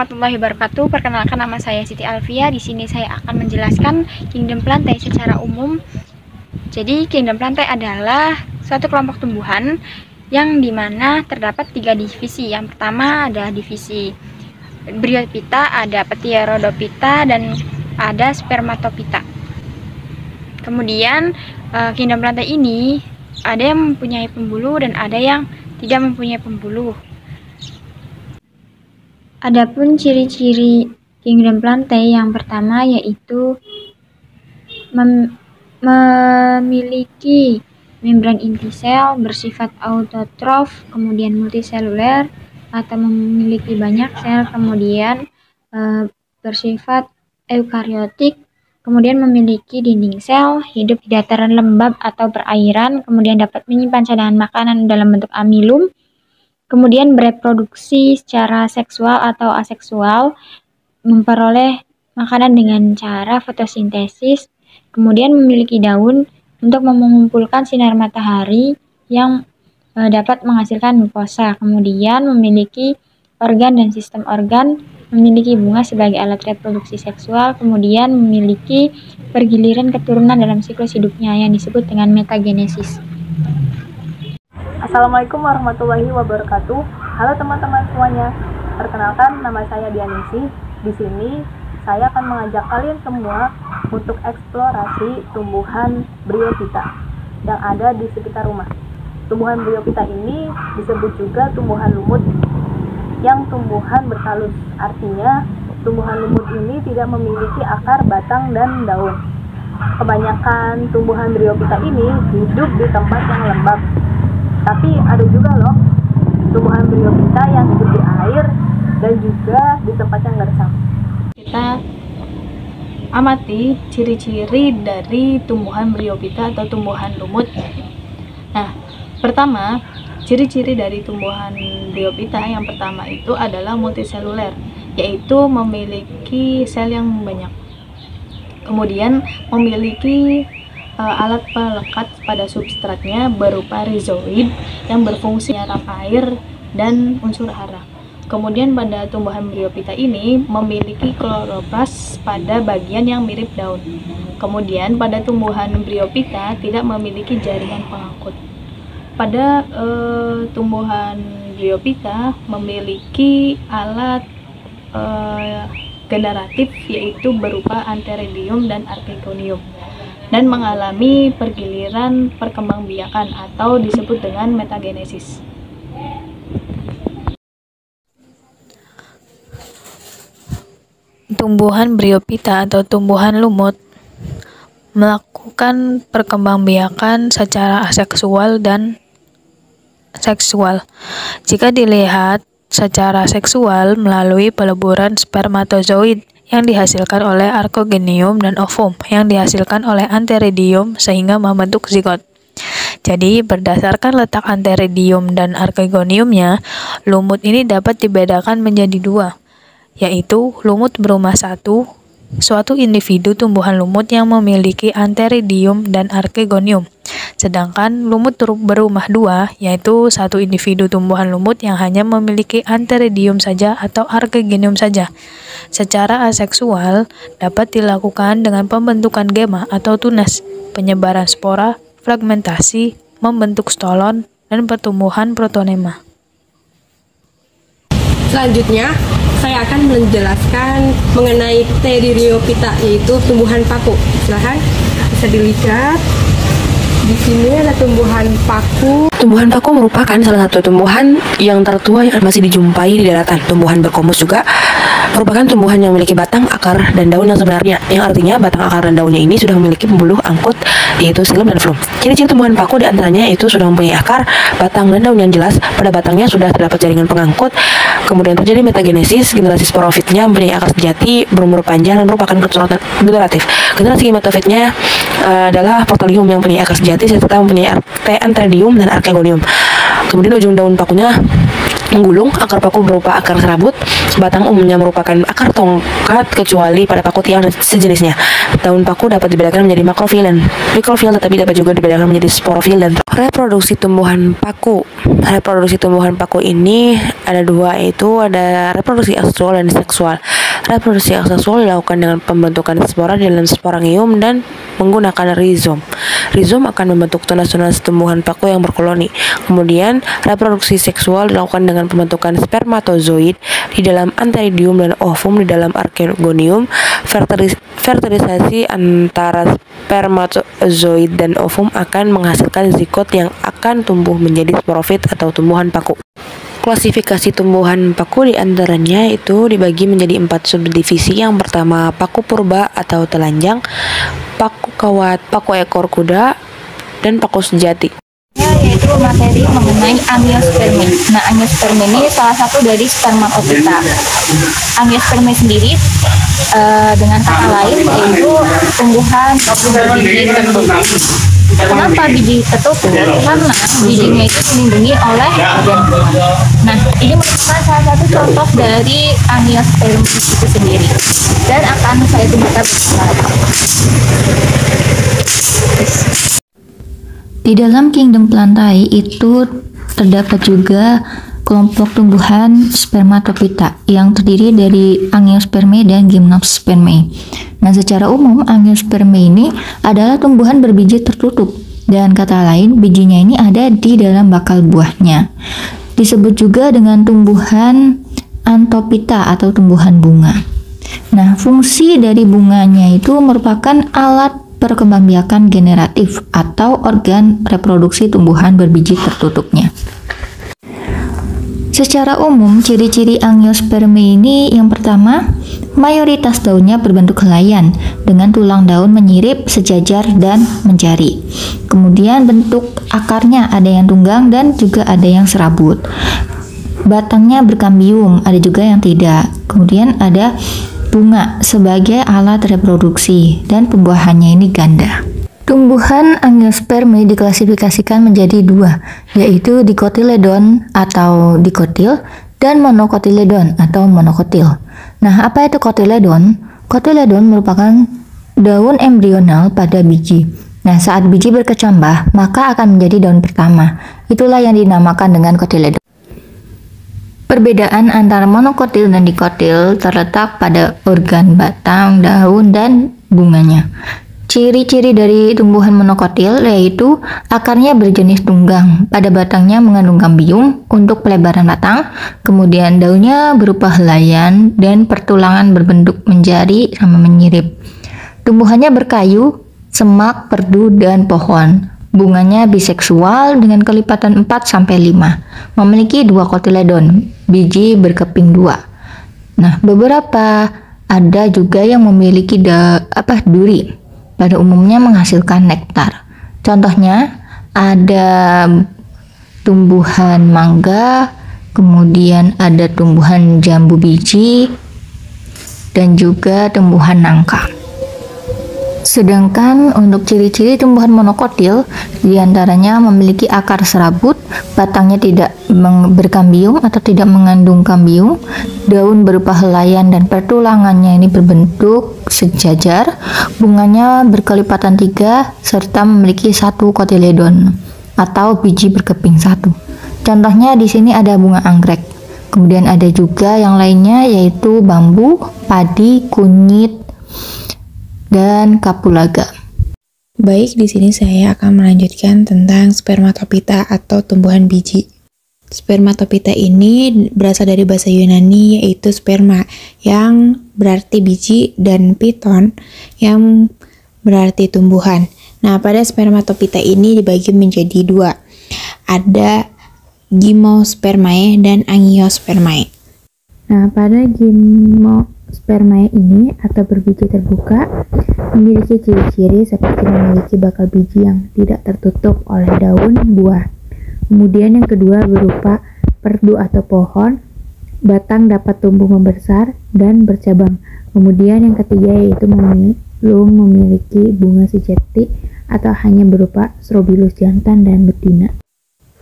warahmatullahi wabarakatuh. Perkenalkan, nama saya Siti Alfia. Di sini saya akan menjelaskan kingdom plantae secara umum. Jadi kingdom plantae adalah suatu kelompok tumbuhan yang dimana terdapat 3 divisi. Yang pertama ada divisi Bryophyta, ada Pteridophyta, dan ada Spermatophyta. Kemudian kingdom plantae ini ada yang mempunyai pembuluh dan ada yang tidak mempunyai pembuluh. Adapun ciri-ciri kingdom plantae yang pertama yaitu memiliki membran inti sel, bersifat autotrof, kemudian multiseluler atau memiliki banyak sel, kemudian bersifat eukariotik, kemudian memiliki dinding sel, hidup di dataran lembab atau perairan, kemudian dapat menyimpan cadangan makanan dalam bentuk amilum, kemudian bereproduksi secara seksual atau aseksual, memperoleh makanan dengan cara fotosintesis, kemudian memiliki daun untuk mengumpulkan sinar matahari yang dapat menghasilkan glukosa, kemudian memiliki organ dan sistem organ, memiliki bunga sebagai alat reproduksi seksual, kemudian memiliki pergiliran keturunan dalam siklus hidupnya yang disebut dengan metagenesis. Assalamualaikum warahmatullahi wabarakatuh. Halo teman-teman semuanya. Perkenalkan, nama saya Dianisi. Di sini saya akan mengajak kalian semua untuk eksplorasi tumbuhan Bryophyta yang ada di sekitar rumah. Tumbuhan Bryophyta ini disebut juga tumbuhan lumut yang tumbuhan bertalus. Artinya, tumbuhan lumut ini tidak memiliki akar, batang, dan daun. Kebanyakan tumbuhan Bryophyta ini hidup di tempat yang lembab. Tapi ada juga loh tumbuhan Bryophyta yang hidup di air dan juga di tempat yang gersang. Kita amati ciri-ciri dari tumbuhan Bryophyta atau tumbuhan lumut. Nah, pertama, ciri-ciri dari tumbuhan Bryophyta yang pertama itu adalah multiseluler, yaitu memiliki sel yang banyak. Kemudian memiliki alat pelekat pada substratnya berupa rhizoid yang berfungsi menyerap air dan unsur hara. Kemudian pada tumbuhan Bryophyta ini memiliki kloroplas pada bagian yang mirip daun. Kemudian pada tumbuhan Bryophyta tidak memiliki jaringan pengangkut. Pada tumbuhan Bryophyta memiliki alat generatif yaitu berupa antheridium dan archegonium, dan mengalami pergiliran perkembangbiakan atau disebut dengan metagenesis. Tumbuhan Bryophyta atau tumbuhan lumut melakukan perkembangbiakan secara aseksual dan seksual. Jika dilihat secara seksual melalui peleburan spermatozoid yang dihasilkan oleh archegonium dan ovum yang dihasilkan oleh antheridium sehingga membentuk zigot. Jadi berdasarkan letak antheridium dan archegoniumnya, lumut ini dapat dibedakan menjadi 2, yaitu lumut berumah 1, suatu individu tumbuhan lumut yang memiliki antheridium dan archegonium. Sedangkan lumut berumah 2, yaitu satu individu tumbuhan lumut yang hanya memiliki antheridium saja atau archegonium saja. Secara aseksual dapat dilakukan dengan pembentukan gema atau tunas, penyebaran spora, fragmentasi, membentuk stolon, dan pertumbuhan protonema. Selanjutnya, saya akan menjelaskan mengenai Pteridophyta, yaitu tumbuhan paku. Silahkan bisa dilihat. Di sini ada tumbuhan paku. Tumbuhan paku merupakan salah satu tumbuhan yang tertua yang masih dijumpai di daratan. Tumbuhan berkomus juga merupakan tumbuhan yang memiliki batang, akar, dan daun yang sebenarnya, yang artinya batang, akar, dan daunnya ini sudah memiliki pembuluh angkut, yaitu xilem dan flum. Ciri-ciri tumbuhan paku diantaranya itu sudah mempunyai akar, batang, dan daun yang jelas. Pada batangnya sudah terdapat jaringan pengangkut. Kemudian terjadi metagenesis. Generasi sporofitnya mempunyai akar sejati, berumur panjang, dan merupakan keturunan generatif. Generasi gematofitnya adalah portolium yang mempunyai akar sejati serta mempunyai antheridium dan archegonium. Kemudian ujung daun pakunya menggulung. Akar paku berupa akar serabut. Batang umumnya merupakan akar tongkat kecuali pada paku tiang dan sejenisnya. Daun paku dapat dibedakan menjadi makrofil dan mikrofil, tetapi dapat juga dibedakan menjadi sporofil dan reproduksi tumbuhan paku. Reproduksi tumbuhan paku ini ada dua, yaitu ada reproduksi aseksual dan seksual. Reproduksi aseksual dilakukan dengan pembentukan spora di dalam sporangium dan menggunakan rizom. Rizom akan membentuk tunas-tunas tumbuhan paku yang berkoloni. Kemudian, reproduksi seksual dilakukan dengan pembentukan spermatozoid di dalam antheridium dan ovum di dalam archegonium. Fertilisasi antara spermatozoid dan ovum akan menghasilkan zigot yang akan tumbuh menjadi sporofit atau tumbuhan paku. Klasifikasi tumbuhan paku diantaranya itu dibagi menjadi 4 subdivisi. Yang pertama, paku purba atau telanjang, paku kawat, paku ekor kuda, dan paku sejati. Yaitu materi mengenai angiospermi. Nah, angiospermi ini salah satu dari spermatopita. Angiospermi sendiri dengan kata lain yaitu tumbuhan berbiji tertutup. Kenapa biji tertutup? Karena bijinya itu dilindungi oleh organ bunga. Nah, ini merupakan salah satu contoh dari angiospermi itu sendiri. Dan akan saya tunjukkan bersama. Di dalam kingdom Plantae itu terdapat juga kelompok tumbuhan spermatopita yang terdiri dari angiospermae dan gymnospermae. Nah, secara umum angiospermae ini adalah tumbuhan berbiji tertutup, dan kata lain bijinya ini ada di dalam bakal buahnya. Disebut juga dengan tumbuhan anthopita atau tumbuhan bunga. Nah, fungsi dari bunganya itu merupakan alat perkembangbiakan generatif atau organ reproduksi tumbuhan berbiji tertutupnya. Secara umum, ciri-ciri angiospermae ini yang pertama, mayoritas daunnya berbentuk helaian dengan tulang daun menyirip, sejajar, dan menjari. Kemudian bentuk akarnya ada yang tunggang dan juga ada yang serabut. Batangnya berkambium, ada juga yang tidak. Kemudian ada bunga sebagai alat reproduksi dan pembuahannya ini ganda. Tumbuhan angiospermae diklasifikasikan menjadi dua, yaitu dikotiledon atau dikotil dan monokotiledon atau monokotil. Nah, apa itu kotiledon? Kotiledon merupakan daun embrional pada biji. Nah, saat biji berkecambah, maka akan menjadi daun pertama. Itulah yang dinamakan dengan kotiledon. Perbedaan antara monokotil dan dikotil terletak pada organ batang, daun, dan bunganya. Ciri-ciri dari tumbuhan monokotil yaitu akarnya berjenis tunggang, pada batangnya mengandung kambium untuk pelebaran batang, kemudian daunnya berupa helaian dan pertulangan berbentuk menjari sama menyirip. Tumbuhannya berkayu, semak, perdu, dan pohon. Bunganya biseksual dengan kelipatan 4-5, memiliki 2 kotiledon, biji berkeping 2. Nah, beberapa ada juga yang memiliki duri, pada umumnya menghasilkan nektar. Contohnya ada tumbuhan mangga, kemudian ada tumbuhan jambu biji, dan juga tumbuhan nangka. Sedangkan untuk ciri-ciri tumbuhan monokotil, diantaranya memiliki akar serabut, batangnya tidak berkambium atau tidak mengandung kambium, daun berupa helaian dan pertulangannya ini berbentuk sejajar, bunganya berkelipatan 3, serta memiliki 1 kotiledon atau biji berkeping 1. Contohnya di sini ada bunga anggrek. Kemudian ada juga yang lainnya yaitu bambu, padi, kunyit, dan kapulaga. Baik, di sini saya akan melanjutkan tentang spermatopita atau tumbuhan biji. Spermatopita ini berasal dari bahasa Yunani yaitu sperma yang berarti biji dan piton yang berarti tumbuhan. Nah, pada spermatopita ini dibagi menjadi 2. Ada gymnospermae dan angiospermae. Nah, pada gymnospermae ini atau berbiji terbuka memiliki ciri-ciri seperti memiliki bakal biji yang tidak tertutup oleh daun buah. Kemudian yang kedua berupa perdu atau pohon, batang dapat tumbuh membesar dan bercabang. Kemudian yang ketiga yaitu belum memiliki bunga sejati atau hanya berupa strobilus jantan dan betina.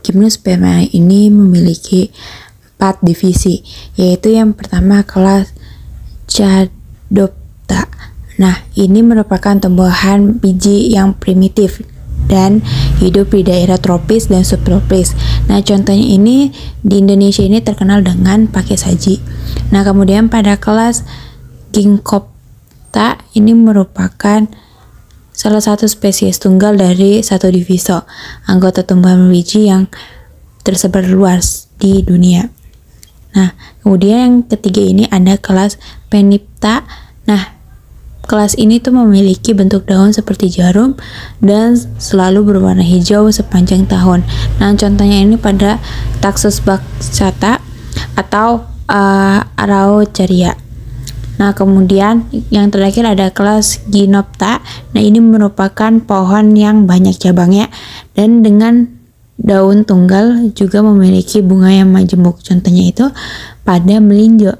Gymnospermae ini memiliki 4 divisi, yaitu yang pertama kelas Chadopta. Nah, ini merupakan tumbuhan biji yang primitif dan hidup di daerah tropis dan subtropis. Nah, contohnya ini di Indonesia ini terkenal dengan pakai saji. Nah, kemudian pada kelas Ginkgopta ini merupakan salah satu spesies tunggal dari satu diviso, anggota tumbuhan biji yang tersebar luas di dunia. Nah, kemudian yang ketiga ini ada kelas Penipta. Nah, kelas ini tuh memiliki bentuk daun seperti jarum dan selalu berwarna hijau sepanjang tahun. Nah, contohnya ini pada Taxus baccata atau Araucaria. Nah, kemudian yang terakhir ada kelas Gynopta. Nah, ini merupakan pohon yang banyak cabangnya dan dengan daun tunggal, juga memiliki bunga yang majemuk. Contohnya itu pada melinjo.